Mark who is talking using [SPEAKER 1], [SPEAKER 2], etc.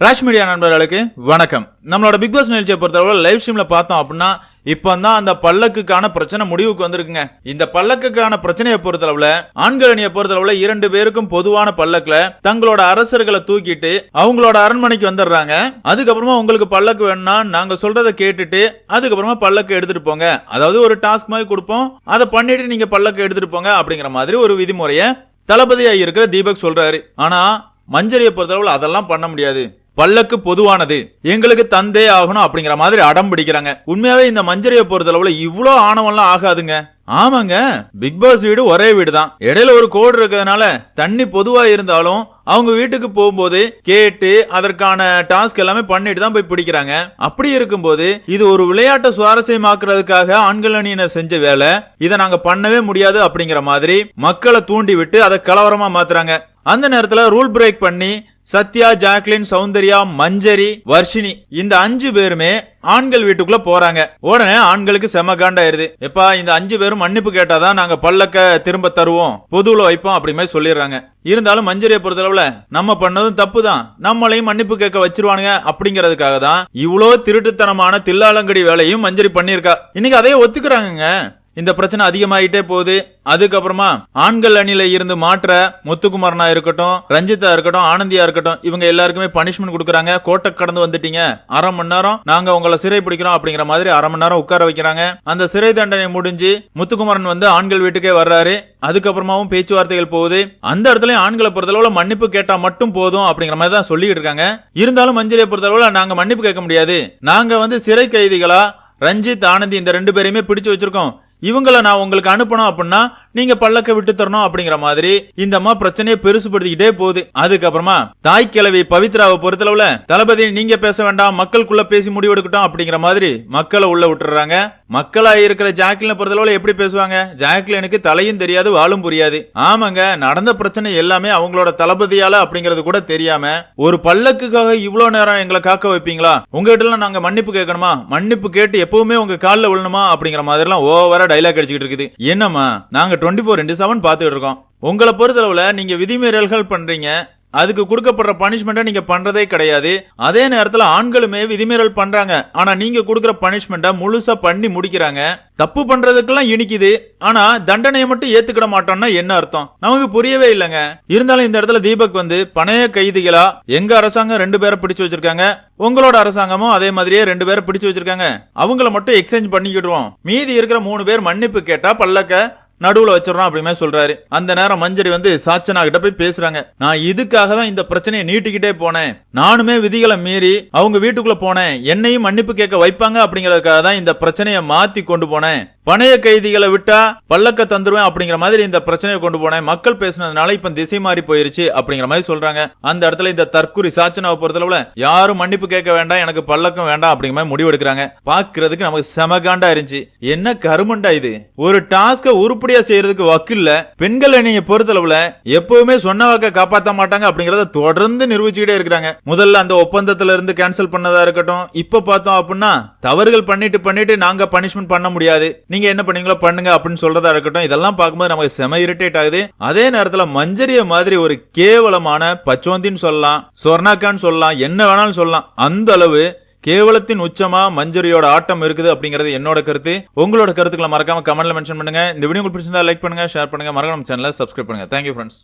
[SPEAKER 1] Rash media நண்பர்களுக்கு வணக்கம். நம்மளோட பிக் பாஸ் நிகழ்ச்சியை பொறுத்தவரை லைவ் ஸ்ட்ரீம்ல பார்த்தோம் அப்படின்னா இப்பதான் அந்த பல்லக்குக்கான பிரச்சனை முடிவுக்கு வந்திருக்குங்க. இந்த பல்லக்குக்கான பிரச்சனையை பொறுத்தளவுல ஆண்கள் அணியை பொறுத்தளவுல 2 பேருக்கும் பொதுவான பல்லக்குல தங்களோட அரசர்களை தூக்கிட்டு அவங்களோட அரண்மனைக்கு வந்துடுறாங்க. அதுக்கப்புறமா உங்களுக்கு பல்லக்கு வேணும்னா நாங்க சொல்றதை கேட்டுட்டு அதுக்கப்புறமா பல்லக்கு எடுத்துட்டு போங்க, அதாவது ஒரு டாஸ்க் மாதிரி கொடுப்போம், அதை பண்ணிட்டு நீங்க பல்லக்கு எடுத்துட்டு போங்க அப்படிங்கிற மாதிரி ஒரு விதிமுறையை தளபதியா இருக்கிற தீபக் சொல்றாரு. ஆனா மஞ்சரியை பொறுத்தளவுல அதெல்லாம் பண்ண முடியாது, பல்லக்கு பொதுவானது, எங்களுக்கு தந்தே ஆகணும் அப்படிங்கிற மாதிரி அடம் பிடிக்கிறாங்க. உண்மையாவே இந்த மஞ்சரியை பொறுத்தளவுல இவ்வளோ ஆணவம்லாம் ஆகாதுங்க. ஆமாங்க, பிக் பாஸ் வீடு ஒரே வீடு தான், இடையில ஒரு கோடு இருக்கிறதுனால தண்ணி பொதுவா இருந்தாலும் அவங்க வீட்டுக்கு போகும்போது கேட்டு அதற்கான டாஸ்க் எல்லாமே பண்ணிட்டு தான் போய் பிடிக்கிறாங்க. அப்படி இருக்கும்போது இது ஒரு விளையாட்டை சுவாரஸ்யமாக்குறதுக்காக ஆண்கள் அணியினர் செஞ்ச வேலை, இதை நாங்க பண்ணவே முடியாது அப்படிங்கிற மாதிரி மக்களை தூண்டி விட்டு அதை கலவரமா மாத்துறாங்க. அந்த நேரத்துல ரூல் பிரேக் பண்ணி சத்யா, ஜாக்லின், சௌந்தர்யா, மஞ்சரி, வர்ஷினி இந்த 5 பேருமே ஆண்கள் வீட்டுக்குள்ள போறாங்க. உடனே ஆண்களுக்கு செம காண்டாயிருது. எப்பா இந்த 5 பேரும் மன்னிப்பு கேட்டாதான் நாங்க பல்லக்க திரும்ப தருவோம், பொதுவுல வைப்போம் அப்படி மாதிரி சொல்லிடுறாங்க. இருந்தாலும் மஞ்சரியை பொறுத்தளவுல நம்ம பண்ணதும் தப்பு தான், நம்மளையும் மன்னிப்பு கேட்க வச்சிருவானுங்க அப்படிங்கறதுக்காக தான் இவ்வளோ திருட்டுத்தனமான தில்லாலங்கடி வேலையும் மஞ்சரி பண்ணிருக்கா. இன்னைக்கு அதையே ஒத்துக்கிறாங்க. இந்த பிரச்சனை அதிகமாயிட்டே போகுது. அதுக்கப்புறமா ஆண்கள் அணியில இருந்து மாற்ற முத்துக்குமாரனா இருக்கட்டும், ரஞ்சிதா இருக்கட்டும், ஆனந்தியா இருக்கட்டும், இவங்க எல்லாருக்குமே பனிஷ்மெண்ட் கொடுக்குறாங்க. கோட்டை கடந்து வந்துட்டீங்க, 1/2 மணி நேரம் நாங்க உங்களை சிறை பிடிக்கிறோம் அப்படிங்கிற மாதிரி 1/2 மணி நேரம் உட்கார வைக்கிறாங்க. அந்த சிறை தண்டனை முடிஞ்சு முத்துக்குமாரன் வந்து ஆண்கள் வீட்டுக்கே வர்றாரு. அதுக்கப்புறமாவும் பேச்சுவார்த்தைகள் போகுது. அந்த இடத்துல ஆண்களை பொறுத்தளவுல மன்னிப்பு கேட்டா மட்டும் போதும் அப்படிங்கிற மாதிரி தான் சொல்லிட்டு இருக்காங்க. இருந்தாலும் மஞ்சரியை பொறுத்தளவுல நாங்க மன்னிப்பு கேட்க முடியாது, நாங்க வந்து சிறை கைதிகளா ரஞ்சித், ஆனந்தி இந்த 2 பேரையுமே பிடிச்சு வச்சிருக்கோம், இவங்களை நான் உங்களுக்கு அனுப்பணும் அப்படின்னா நீங்க பல்லக்க விட்டு தரணும் அப்படிங்கிற மாதிரி இந்த அம்மா பிரச்சனையை பெருசுபடுத்திக்கிட்டே போகுது. அதுக்கப்புறமா தாய் கிழவி பவித்ராவை பொறுத்தளவுல தளபதி நீங்க பேச வேண்டாம், மக்களுக்குள்ள பேசி முடிவெடுக்கட்டும் அப்படிங்கிற மாதிரி மக்களை உள்ள விட்டுறாங்க. மக்களா இருக்கிற ஜாக்லினை பொறுத்தளவுல எப்படி பேசுவாங்க? ஜாக்லினுக்கு தலையும் தெரியாது, வாழும் புரியாது. ஆமாங்க, நடந்த பிரச்சனை எல்லாமே அவங்களோட தளபதியால அப்படிங்கறது கூட தெரியாம ஒரு பல்லக்குக்காக இவ்வளவு நேரம் எங்களை காக்க வைப்பீங்களா? உங்ககிட்ட நாங்க மன்னிப்பு கேட்கணுமா? மன்னிப்பு கேட்டு எப்பவுமே உங்க காலில் விழணுமா அப்படிங்கிற மாதிரி எல்லாம் ஓவரா டைலாக் அடிச்சுக்கிட்டு இருக்குது. என்னமா நாங்க 24/7 பாத்துக்கிட்டு இருக்கோம். உங்களை பொறுத்தளவுல நீங்க விதிமீறல்கள் பண்றீங்க, அதுக்கு கொடுக்கப்படுற பனிஷ்மெண்ட்டை நீங்க பண்றதே கிடையாது. அதே நேரத்துல ஆண்களுமே விதிமீறல் பண்றாங்க, ஆனா நீங்க கொடுக்குற பனிஷ்மெண்ட்டை முழுசா பண்ணி முடிக்கிறாங்க. தப்பு பண்றதுக்கெல்லாம் இனிக்குது, ஆனா தண்டனையை மட்டும் ஏத்துக்கிட மாட்டோம்னா என்ன அர்த்தம்? நமக்கு புரியவே இல்லைங்க. இருந்தாலும் இந்த இடத்துல தீபக் வந்து பணைய கைதிகளா எங்க அரசாங்கம் 2 பேரை பிடிச்சு வச்சிருக்காங்க, உங்களோட அரசாங்கமும் அதே மாதிரியே 2 பேரை பிடிச்சு வச்சிருக்காங்க, அவங்கள மட்டும் எக்ஸ்சேஞ்ச் பண்ணிக்கிடுவோம், மீதி இருக்கிற 3 பேர் மன்னிப்பு கேட்டா பல்லக்க நடுவுல வச்சிடறோம் அப்படிமே சொல்றாரு. அந்த நேரம் மஞ்சரி வந்து சாச்சனா கிட்ட போய் பேசுறாங்க. நான் இதுக்காக தான் இந்த பிரச்சனையை நீட்டிக்கிட்டே போனேன், நானுமே விதிகளை மீறி அவங்க வீட்டுக்குள்ள போனேன், என்னையும் மன்னிப்பு கேட்க வைப்பாங்க அப்படிங்கறதுக்காக தான் இந்த பிரச்சனையை மாத்தி கொண்டு போனேன், பணைய கைதிகளை விட்டா பல்லக்க தந்துருவேன் அப்படிங்கிற மாதிரி இந்த பிரச்சனையை கொண்டு போனேன், மக்கள் பேசினதுனால இப்ப திசை மாறி போயிருச்சு அப்படிங்கிற மாதிரி சொல்றாங்க. அந்த இடத்துல இந்த தற்குறி சாச்சனாவை பொறுத்தளவுல யாரும் மன்னிப்பு கேட்க வேண்டாம், எனக்கு பல்லக்கம் வேண்டாம் அப்படிங்கிற மாதிரி முடிவு எடுக்கிறாங்க. பாக்குறதுக்கு நமக்கு செமகாண்டா இருந்துச்சு. என்ன கருமண்டா இது? ஒரு டாஸ்க உருப்படியா செய்யறதுக்கு வக்கில்ல. பெண்கள் அணியை பொறுத்தளவுல எப்பவுமே சொன்ன வாக்க காப்பாற்ற மாட்டாங்க அப்படிங்கறத தொடர்ந்து நிரூபிச்சுக்கிட்டே இருக்கிறாங்க. முதல்ல அந்த ஒப்பந்தத்துல இருந்து கேன்சல் பண்ணதா இருக்கட்டும், இப்ப பார்த்தோம் அப்படின்னா தவறுகள் பண்ணிட்டு நாங்க பனிஷ்மெண்ட் பண்ண முடியாது, நீங்க என்ன பண்ணீங்களோ பண்ணுங்க அப்படின்னு சொல்றதா இருக்கட்டும், இதெல்லாம் பார்க்கும்போது நமக்கு செம இரிட்டேட் ஆகுது. அதே நேரத்துல மஞ்சரிய மாதிரி ஒரு கேவலமான பச்சோந்தின்னு சொல்லலாம், சொர்ணாக்கான்னு சொல்லலாம், என்ன வேணாலும் சொல்லலாம், அந்த அளவு கேவலத்தின் உச்சமா மஞ்சரியோட ஆட்டம் இருக்குது அப்படிங்கிறது என்னோட கருத்து. உங்களோட கருத்துக்களை மறக்காம கமெண்ட்ல மென்ஷன் பண்ணுங்க. இந்த வீடியோ உங்களுக்கு பிடிச்சிருந்தா லைக் பண்ணுங்க, ஷேர் பண்ணுங்க, மறக்காம சேனலை சப்ஸ்கிரைப் பண்ணுங்க. Thank you friends.